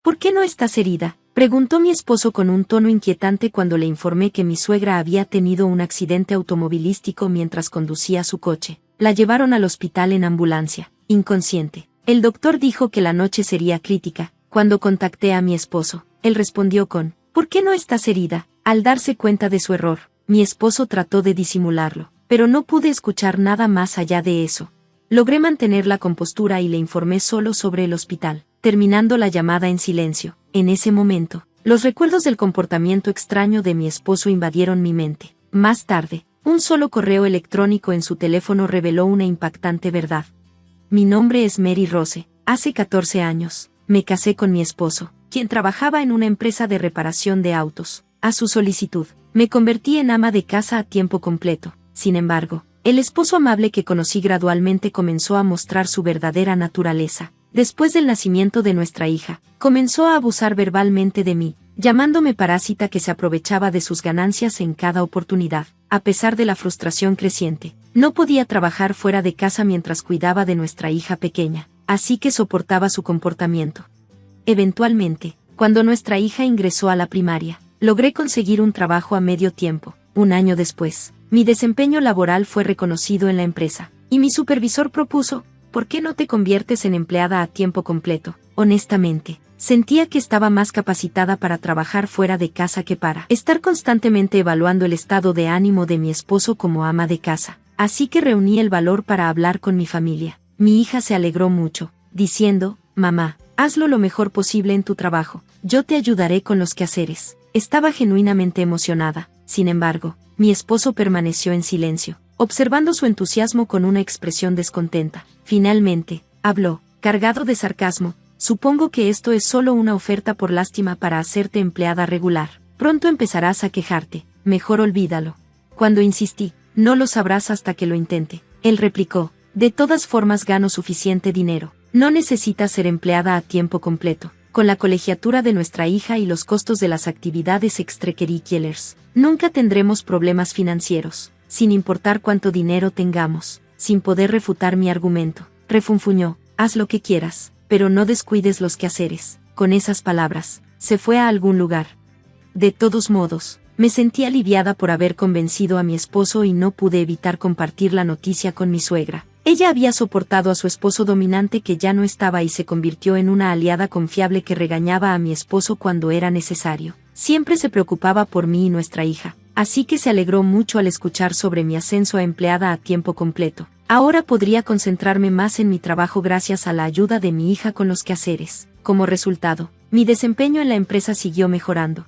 ¿Por qué no estás herida?, preguntó mi esposo con un tono inquietante cuando le informé que mi suegra había tenido un accidente automovilístico mientras conducía su coche. La llevaron al hospital en ambulancia, inconsciente. El doctor dijo que la noche sería crítica. Cuando contacté a mi esposo, él respondió con: ¿por qué no estás herida? Al darse cuenta de su error, mi esposo trató de disimularlo, pero no pude escuchar nada más allá de eso. Logré mantener la compostura y le informé solo sobre el hospital, terminando la llamada en silencio. En ese momento, los recuerdos del comportamiento extraño de mi esposo invadieron mi mente. Más tarde, un solo correo electrónico en su teléfono reveló una impactante verdad. Mi nombre es Mary Rose. Hace 14 años, me casé con mi esposo, quien trabajaba en una empresa de reparación de autos. A su solicitud, me convertí en ama de casa a tiempo completo. Sin embargo, el esposo amable que conocí gradualmente comenzó a mostrar su verdadera naturaleza. Después del nacimiento de nuestra hija, comenzó a abusar verbalmente de mí, llamándome parásita que se aprovechaba de sus ganancias en cada oportunidad. A pesar de la frustración creciente, no podía trabajar fuera de casa mientras cuidaba de nuestra hija pequeña, así que soportaba su comportamiento. Eventualmente, cuando nuestra hija ingresó a la primaria, logré conseguir un trabajo a medio tiempo. Un año después, mi desempeño laboral fue reconocido en la empresa, y mi supervisor propuso: ¿por qué no te conviertes en empleada a tiempo completo? Honestamente, sentía que estaba más capacitada para trabajar fuera de casa que para estar constantemente evaluando el estado de ánimo de mi esposo como ama de casa. Así que reuní el valor para hablar con mi familia. Mi hija se alegró mucho, diciendo: mamá, hazlo lo mejor posible en tu trabajo, yo te ayudaré con los quehaceres. Estaba genuinamente emocionada. Sin embargo, mi esposo permaneció en silencio, observando su entusiasmo con una expresión descontenta. Finalmente, habló, cargado de sarcasmo: supongo que esto es solo una oferta por lástima para hacerte empleada regular. Pronto empezarás a quejarte, mejor olvídalo. Cuando insistí: no lo sabrás hasta que lo intente, él replicó: de todas formas gano suficiente dinero, no necesitas ser empleada a tiempo completo. Con la colegiatura de nuestra hija y los costos de las actividades extracurriculares, nunca tendremos problemas financieros, sin importar cuánto dinero tengamos. Sin poder refutar mi argumento, refunfuñó: haz lo que quieras, pero no descuides los quehaceres. Con esas palabras, se fue a algún lugar. De todos modos, me sentí aliviada por haber convencido a mi esposo y no pude evitar compartir la noticia con mi suegra. Ella había soportado a su esposo dominante que ya no estaba y se convirtió en una aliada confiable que regañaba a mi esposo cuando era necesario. Siempre se preocupaba por mí y nuestra hija, así que se alegró mucho al escuchar sobre mi ascenso a empleada a tiempo completo. Ahora podría concentrarme más en mi trabajo gracias a la ayuda de mi hija con los quehaceres. Como resultado, mi desempeño en la empresa siguió mejorando.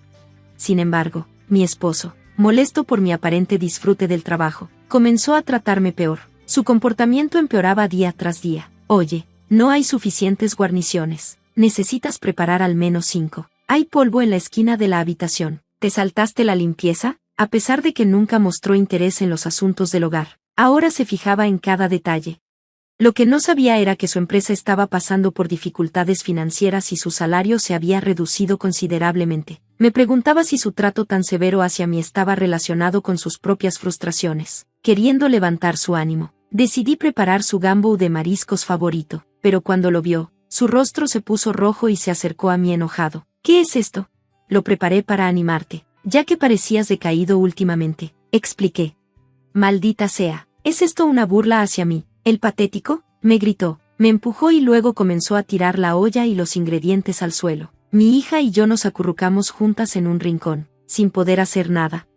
Sin embargo, mi esposo, molesto por mi aparente disfrute del trabajo, comenzó a tratarme peor. Su comportamiento empeoraba día tras día. Oye, no hay suficientes guarniciones. Necesitas preparar al menos 5. Hay polvo en la esquina de la habitación. ¿Te saltaste la limpieza? A pesar de que nunca mostró interés en los asuntos del hogar, ahora se fijaba en cada detalle. Lo que no sabía era que su empresa estaba pasando por dificultades financieras y su salario se había reducido considerablemente. Me preguntaba si su trato tan severo hacia mí estaba relacionado con sus propias frustraciones. Queriendo levantar su ánimo, decidí preparar su gambú de mariscos favorito, pero cuando lo vio, su rostro se puso rojo y se acercó a mí enojado. ¿Qué es esto? Lo preparé para animarte, ya que parecías decaído últimamente, expliqué. Maldita sea, ¿es esto una burla hacia mí, el patético? Me gritó, me empujó y luego comenzó a tirar la olla y los ingredientes al suelo. Mi hija y yo nos acurrucamos juntas en un rincón, sin poder hacer nada.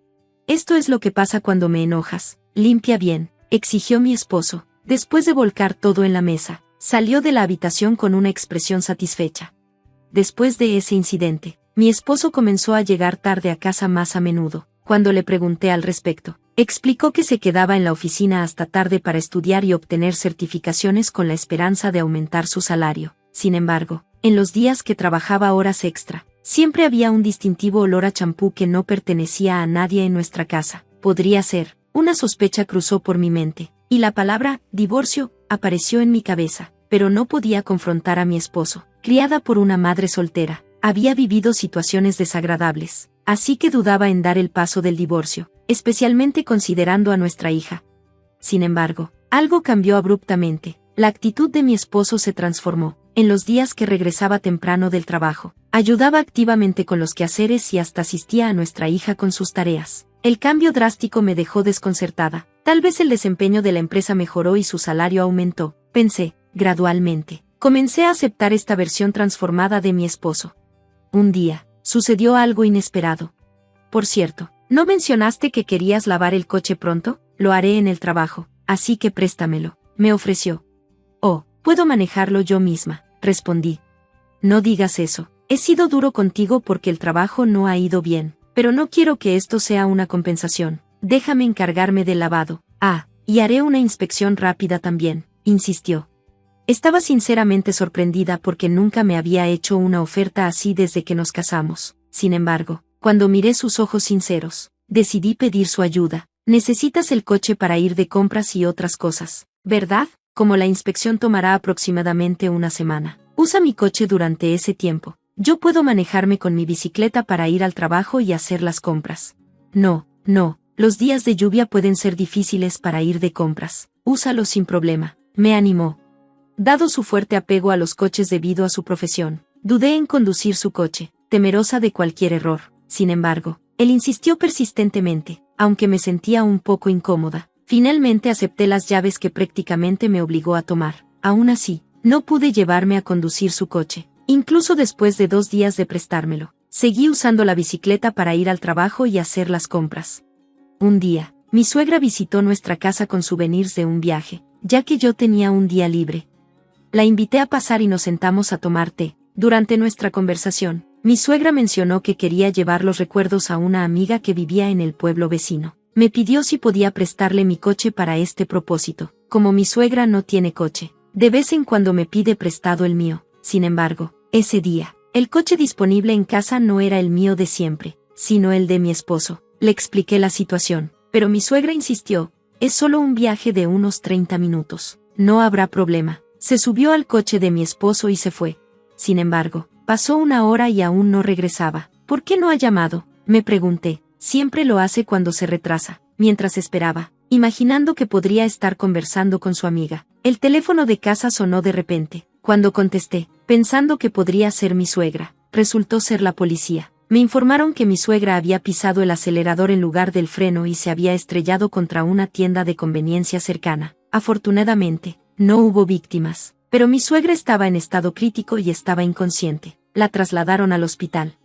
Esto es lo que pasa cuando me enojas. Limpia bien, exigió mi esposo. Después de volcar todo en la mesa, salió de la habitación con una expresión satisfecha. Después de ese incidente, mi esposo comenzó a llegar tarde a casa más a menudo. Cuando le pregunté al respecto, explicó que se quedaba en la oficina hasta tarde para estudiar y obtener certificaciones con la esperanza de aumentar su salario. Sin embargo, en los días que trabajaba horas extra, siempre había un distintivo olor a champú que no pertenecía a nadie en nuestra casa. Podría ser. Una sospecha cruzó por mi mente, y la palabra divorcio apareció en mi cabeza, pero no podía confrontar a mi esposo. Criada por una madre soltera, había vivido situaciones desagradables, así que dudaba en dar el paso del divorcio, especialmente considerando a nuestra hija. Sin embargo, algo cambió abruptamente. La actitud de mi esposo se transformó. en los días que regresaba temprano del trabajo. Ayudaba activamente con los quehaceres y hasta asistía a nuestra hija con sus tareas. El cambio drástico me dejó desconcertada. Tal vez el desempeño de la empresa mejoró y su salario aumentó, pensé, gradualmente. Comencé a aceptar esta versión transformada de mi esposo. Un día, sucedió algo inesperado. Por cierto, ¿no mencionaste que querías lavar el coche pronto? Lo haré en el trabajo, así que préstamelo, me ofreció. Oh, puedo manejarlo yo misma, respondí. No digas eso, he sido duro contigo porque el trabajo no ha ido bien, pero no quiero que esto sea una compensación. Déjame encargarme del lavado. Ah, y haré una inspección rápida también, insistió. Estaba sinceramente sorprendida porque nunca me había hecho una oferta así desde que nos casamos. Sin embargo, cuando miré sus ojos sinceros, decidí pedir su ayuda. Necesitas el coche para ir de compras y otras cosas, ¿verdad? Como la inspección tomará aproximadamente una semana. Usa mi coche durante ese tiempo. Yo puedo manejarme con mi bicicleta para ir al trabajo y hacer las compras. No, los días de lluvia pueden ser difíciles para ir de compras. Úsalo sin problema, me animó. Dado su fuerte apego a los coches debido a su profesión, dudé en conducir su coche, temerosa de cualquier error. Sin embargo, él insistió persistentemente, aunque me sentía un poco incómoda. Finalmente acepté las llaves que prácticamente me obligó a tomar. Aún así, no pude llevarme a conducir su coche, incluso después de 2 días de prestármelo. Seguí usando la bicicleta para ir al trabajo y hacer las compras. Un día, mi suegra visitó nuestra casa con souvenirs de un viaje, ya que yo tenía un día libre. La invité a pasar y nos sentamos a tomar té. Durante nuestra conversación, mi suegra mencionó que quería llevar los recuerdos a una amiga que vivía en el pueblo vecino. Me pidió si podía prestarle mi coche para este propósito. Como mi suegra no tiene coche, de vez en cuando me pide prestado el mío. Sin embargo, ese día, el coche disponible en casa no era el mío de siempre, sino el de mi esposo. Le expliqué la situación, pero mi suegra insistió, es solo un viaje de unos 30 minutos. No habrá problema. Se subió al coche de mi esposo y se fue. Sin embargo, pasó 1 hora y aún no regresaba. ¿Por qué no ha llamado?, me pregunté. Siempre lo hace cuando se retrasa. Mientras esperaba, imaginando que podría estar conversando con su amiga, el teléfono de casa sonó de repente. Cuando contesté, pensando que podría ser mi suegra, resultó ser la policía. Me informaron que mi suegra había pisado el acelerador en lugar del freno y se había estrellado contra una tienda de conveniencia cercana. Afortunadamente, no hubo víctimas, pero mi suegra estaba en estado crítico y estaba inconsciente. La trasladaron al hospital.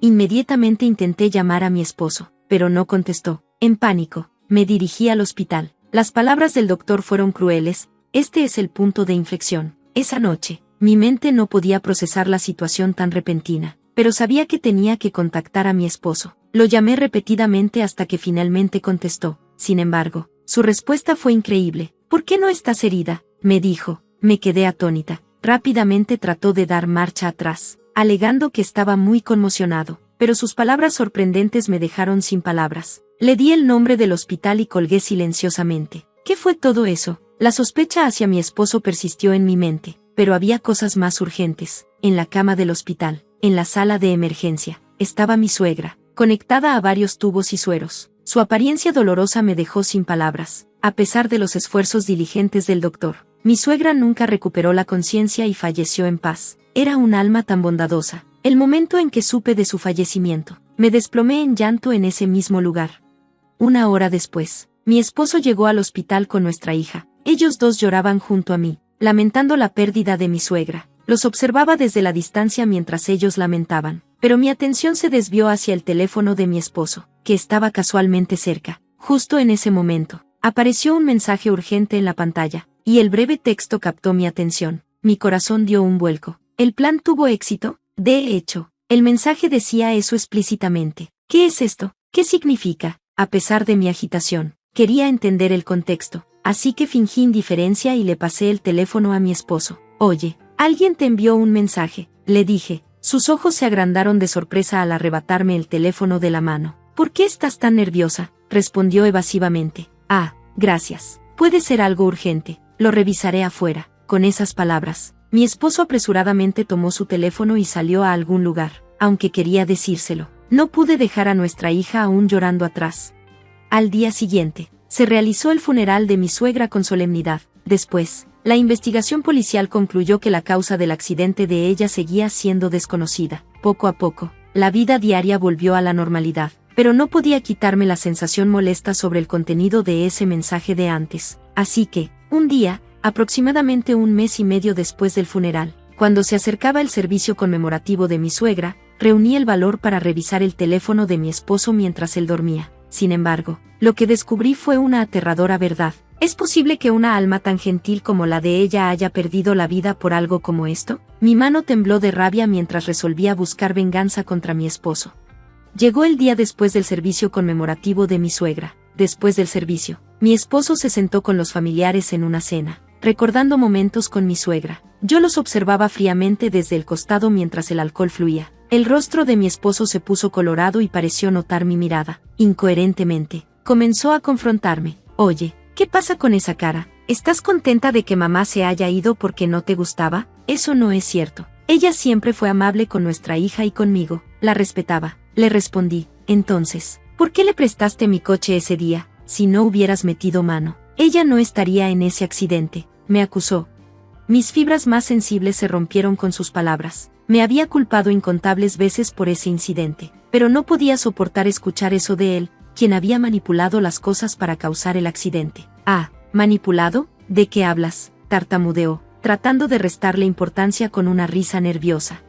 Inmediatamente intenté llamar a mi esposo, pero no contestó. En pánico, me dirigí al hospital. Las palabras del doctor fueron crueles. Este es el punto de inflexión. Esa noche, mi mente no podía procesar la situación tan repentina, pero sabía que tenía que contactar a mi esposo. Lo llamé repetidamente hasta que finalmente contestó. Sin embargo, su respuesta fue increíble. ¿Por qué no estás herida?, me dijo. Me quedé atónita. Rápidamente trató de dar marcha atrás, alegando que estaba muy conmocionado, pero sus palabras sorprendentes me dejaron sin palabras. Le di el nombre del hospital y colgué silenciosamente. ¿Qué fue todo eso? La sospecha hacia mi esposo persistió en mi mente, pero había cosas más urgentes. En la cama del hospital, en la sala de emergencia, estaba mi suegra, conectada a varios tubos y sueros. Su apariencia dolorosa me dejó sin palabras. A pesar de los esfuerzos diligentes del doctor, mi suegra nunca recuperó la conciencia y falleció en paz. Era un alma tan bondadosa. El momento en que supe de su fallecimiento, me desplomé en llanto en ese mismo lugar. 1 hora después, mi esposo llegó al hospital con nuestra hija. Ellos dos lloraban junto a mí, lamentando la pérdida de mi suegra. Los observaba desde la distancia mientras ellos lamentaban, pero mi atención se desvió hacia el teléfono de mi esposo, que estaba casualmente cerca. Justo en ese momento, apareció un mensaje urgente en la pantalla, y el breve texto captó mi atención. Mi corazón dio un vuelco. ¿El plan tuvo éxito? De hecho, el mensaje decía eso explícitamente. ¿Qué es esto? ¿Qué significa? A pesar de mi agitación, quería entender el contexto, así que fingí indiferencia y le pasé el teléfono a mi esposo. Oye, alguien te envió un mensaje, le dije. Sus ojos se agrandaron de sorpresa al arrebatarme el teléfono de la mano. ¿Por qué estás tan nerviosa?, respondió evasivamente. Ah, gracias. Puede ser algo urgente. Lo revisaré afuera. Con esas palabras, mi esposo apresuradamente tomó su teléfono y salió a algún lugar. Aunque quería decírselo, no pude dejar a nuestra hija aún llorando atrás. Al día siguiente, se realizó el funeral de mi suegra con solemnidad. Después, La investigación policial concluyó que la causa del accidente de ella seguía siendo desconocida. Poco a poco, la vida diaria volvió a la normalidad, pero no podía quitarme la sensación molesta sobre el contenido de ese mensaje de antes. Así que, un día, aproximadamente un mes y medio después del funeral, cuando se acercaba el servicio conmemorativo de mi suegra, reuní el valor para revisar el teléfono de mi esposo mientras él dormía. Sin embargo, lo que descubrí fue una aterradora verdad. ¿Es posible que una alma tan gentil como la de ella haya perdido la vida por algo como esto? Mi mano tembló de rabia mientras resolvía buscar venganza contra mi esposo. Llegó el día después del servicio conmemorativo de mi suegra. Después del servicio, mi esposo se sentó con los familiares en una cena, recordando momentos con mi suegra. Yo los observaba fríamente desde el costado mientras el alcohol fluía. El rostro de mi esposo se puso colorado y pareció notar mi mirada. Incoherentemente, comenzó a confrontarme. Oye, ¿qué pasa con esa cara? ¿Estás contenta de que mamá se haya ido porque no te gustaba? Eso no es cierto. Ella siempre fue amable con nuestra hija y conmigo. La respetaba. Le respondí. Entonces, ¿por qué le prestaste mi coche ese día? Si no hubieras metido mano, ella no estaría en ese accidente, me acusó. Mis fibras más sensibles se rompieron con sus palabras. Me había culpado incontables veces por ese incidente, pero no podía soportar escuchar eso de él, quien había manipulado las cosas para causar el accidente. Ah, ¿manipulado? ¿De qué hablas?, tartamudeó, tratando de restarle importancia con una risa nerviosa.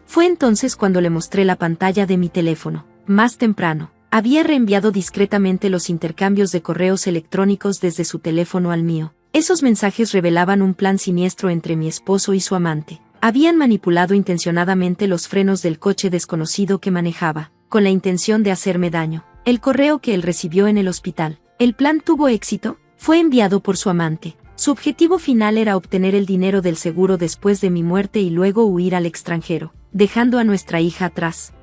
Fue entonces cuando le mostré la pantalla de mi teléfono. Más temprano, había reenviado discretamente los intercambios de correos electrónicos desde su teléfono al mío. Esos mensajes revelaban un plan siniestro entre mi esposo y su amante. Habían manipulado intencionadamente los frenos del coche desconocido que manejaba, con la intención de hacerme daño. El correo que él recibió en el hospital. ¿El plan tuvo éxito? Fue enviado por su amante. Su objetivo final era obtener el dinero del seguro después de mi muerte y luego huir al extranjero, dejando a nuestra hija atrás.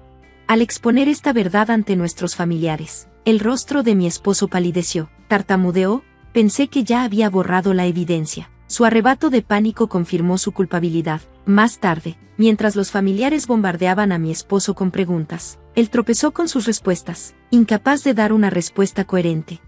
Al exponer esta verdad ante nuestros familiares, el rostro de mi esposo palideció. Tartamudeó. Pensé que ya había borrado la evidencia. Su arrebato de pánico confirmó su culpabilidad. Más tarde, mientras los familiares bombardeaban a mi esposo con preguntas, él tropezó con sus respuestas, incapaz de dar una respuesta coherente.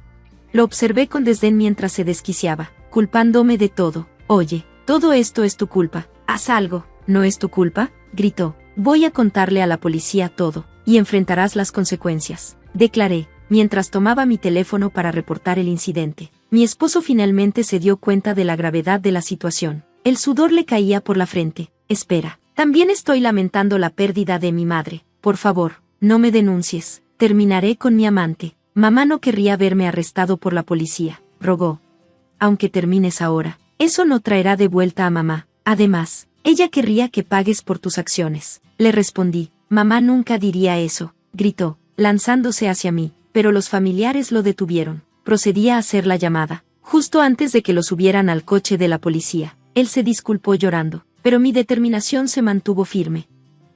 Lo observé con desdén mientras se desquiciaba, culpándome de todo. Oye, todo esto es tu culpa. Haz algo. ¿No es tu culpa?, gritó. Voy a contarle a la policía todo, y enfrentarás las consecuencias, declaré, mientras tomaba mi teléfono para reportar el incidente. Mi esposo finalmente se dio cuenta de la gravedad de la situación. El sudor le caía por la frente. Espera, también estoy lamentando la pérdida de mi madre. Por favor, no me denuncies. Terminaré con mi amante. Mamá no querría verme arrestado por la policía, rogó. Aunque termines ahora, eso no traerá de vuelta a mamá. Además, ella querría que pagues por tus acciones. Le respondí. Mamá nunca diría eso, gritó, lanzándose hacia mí, pero los familiares lo detuvieron. Procedía a hacer la llamada, justo antes de que lo subieran al coche de la policía. Él se disculpó llorando, pero mi determinación se mantuvo firme.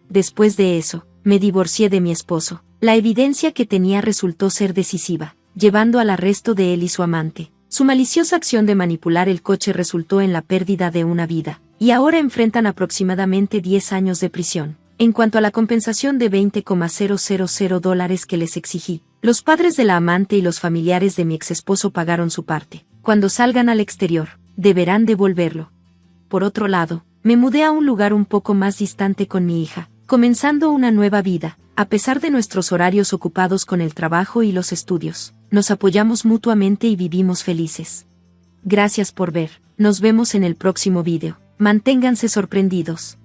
Después de eso, me divorcié de mi esposo. La evidencia que tenía resultó ser decisiva, llevando al arresto de él y su amante. Su maliciosa acción de manipular el coche resultó en la pérdida de una vida, y ahora enfrentan aproximadamente 10 años de prisión. En cuanto a la compensación de $20,000 que les exigí, los padres de la amante y los familiares de mi exesposo pagaron su parte. Cuando salgan al exterior, deberán devolverlo. Por otro lado, me mudé a un lugar un poco más distante con mi hija, comenzando una nueva vida. A pesar de nuestros horarios ocupados con el trabajo y los estudios, nos apoyamos mutuamente y vivimos felices. Gracias por ver. Nos vemos en el próximo video. Manténganse sorprendidos.